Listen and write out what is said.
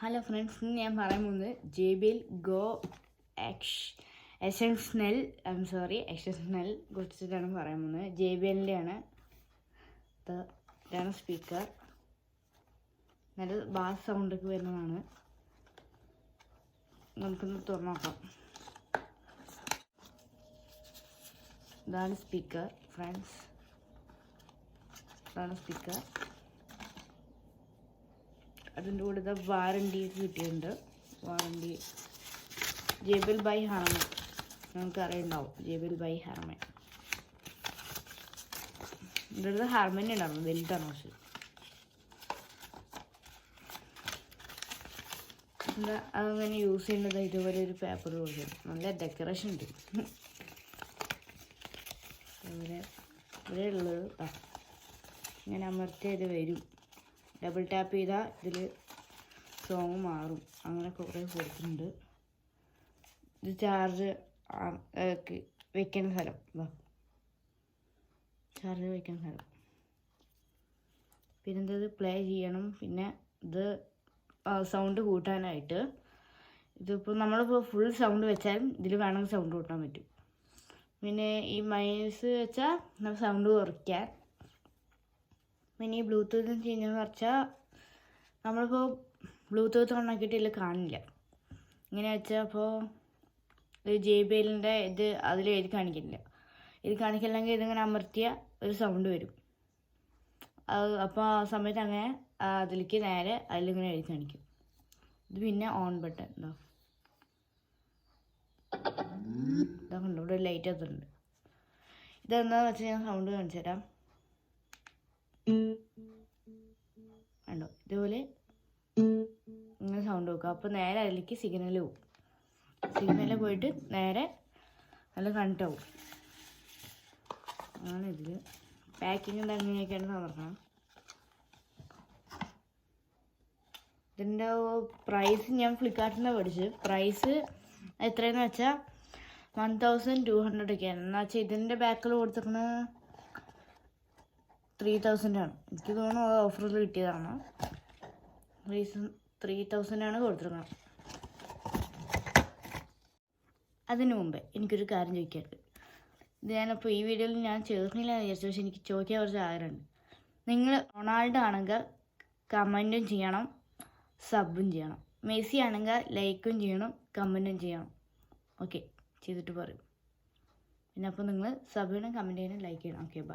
Hello friends, ഇന്ന് ഞാൻ പറയാൻ പോകുന്നത് JBL Go എക്സ്റ്റൻഷണൽ കുറിച്ചിട്ടാണ് പറയാൻ പോകുന്നത്. JBLൻ്റെ ആണ്. ഇതാണ് സ്പീക്കർ. നല്ല ബാസ് സൗണ്ടൊക്കെ വരുന്നതാണ്. നമുക്കൊന്ന് തുറന്നു നോക്കാം. ഇതാണ് സ്പീക്കർ ഫ്രണ്ട്സ്. അതിൻ്റെ കൂടെ വാറണ്ടി കിട്ടിയിട്ടുണ്ട്. വാറണ്ടി JBL ബൈ ഹാർമൻ, നമുക്ക് അറിയുണ്ടാവും. JBL by Harman. ഇതിൻ്റെ ഹാർമൻ ഉണ്ടായിരുന്നു, വലുതാണ്. പക്ഷെ എന്താ അതങ്ങനെ യൂസ് ചെയ്യുന്നത് ഇതുപോലെ ഒരു പേപ്പർ കൊടുക്കും. നല്ല ഡെക്കറേഷൻ ഉണ്ട്. ഇവിടെ ഉള്ളത് ഇങ്ങനെ അമർത്തിയത് വരും. ഡബിൾ ടാപ്പ് ചെയ്താൽ ഇതിൽ സോങ് മാറും. അങ്ങനെ കുറേ കൊടുത്തിട്ടുണ്ട്. ഇത് ചാർജ് വെക്കുന്ന സ്ഥലം, ചാർജ് വെക്കുന്ന സ്ഥലം. പിന്നെ ഇത് പ്ലേ ചെയ്യണം. പിന്നെ ഇത് സൗണ്ട് കൂട്ടാനായിട്ട് ഇതിപ്പോൾ നമ്മളിപ്പോൾ ഫുൾ സൗണ്ട് വെച്ചാലും ഇതിൽ വേണമെങ്കിൽ സൗണ്ട് കൂട്ടാൻ പറ്റും. പിന്നെ ഈ മൈനസ് വെച്ചാൽ നമുക്ക് സൗണ്ട് കുറയ്ക്കാൻ. പിന്നെ ഈ ബ്ലൂടൂത്ത് ചെയ്യുന്നതെന്ന് വെച്ചാൽ നമ്മളിപ്പോൾ ബ്ലൂടൂത്ത് ഓണാക്കിയിട്ട് ഇതിൽ കാണില്ല. ഇങ്ങനെ വെച്ചാൽ അപ്പോൾ JBLൻ്റെ ഇത് അതിൽ എഴുതി കാണിക്കില്ല. ഇത് കാണിക്കില്ലെങ്കിൽ ഇതിങ്ങനെ അമർത്തിയ ഒരു സൗണ്ട് വരും. അപ്പോൾ ആ സമയത്ത് അങ്ങനെ അതിലേക്ക് നേരെ അതിലിങ്ങനെ എഴുതി കാണിക്കും. ഇത് പിന്നെ ഓൺ ബട്ടൺ ഇതൊക്കെ ഉണ്ട്. ഇവിടെ ലൈറ്റ് എത്തുന്നുണ്ട്. ഇതെന്താണെന്ന് വെച്ചാൽ ഞാൻ സൗണ്ട് കാണിച്ചു തരാം. കണ്ടോ, ഇതുപോലെ ഇങ്ങനെ സൗണ്ട് വെക്കുക. അപ്പോൾ നേരെ അതിലേക്ക് സിഗ്നൽ പോകും. സിഗ്നൽ പോയിട്ട് നേരെ നല്ല കണക്റ്റ് ആവും. ആണ് ഇതിൽ പാക്കിങ് അങ്ങനെയൊക്കെയാണ് പറഞ്ഞത്. ഇതിൻ്റെ പ്രൈസ് ഞാൻ ഫ്ലിപ്കാർട്ടിൽ നിന്ന് മേടിച്ചു. പ്രൈസ് എത്രയെന്ന് വെച്ചാൽ 1200 ഒക്കെയാണ്. എന്ന് വെച്ചാൽ ഇതിൻ്റെ ബാക്കിൽ കൊടുത്തിരിക്കുന്നത് 3000 ആണ്. എനിക്ക് തോന്നുന്നു ഓഫറിൽ കിട്ടിയതാണ്. 3000 ആണ് കൊടുത്തിരിക്കുന്നത്. അതിന് മുമ്പേ എനിക്കൊരു കാര്യം ചോദിക്കാറുണ്ട്. ഇത് ഞാനിപ്പോൾ ഈ വീഡിയോയിൽ ഞാൻ ചേർന്നില്ല എന്ന് വിചാരിച്ചു. പക്ഷെ എനിക്ക് ചോദിക്കാൻ കുറച്ച് ആഗ്രഹമുണ്ട്. നിങ്ങൾ റൊണാൾഡോ ആണെങ്കിൽ കമൻറ്റും ചെയ്യണം, സബും ചെയ്യണം. മെസ്സി ആണെങ്കിൽ ലൈക്കും ചെയ്യണം, കമൻറ്റും ചെയ്യണം. ഓക്കെ, ചെയ്തിട്ട് പറയും. പിന്നെ അപ്പോൾ നിങ്ങൾ സബ് ചെയ്യണം, കമൻറ്റ് ചെയ്യണം, ലൈക്ക് ചെയ്യണം. Okay, by.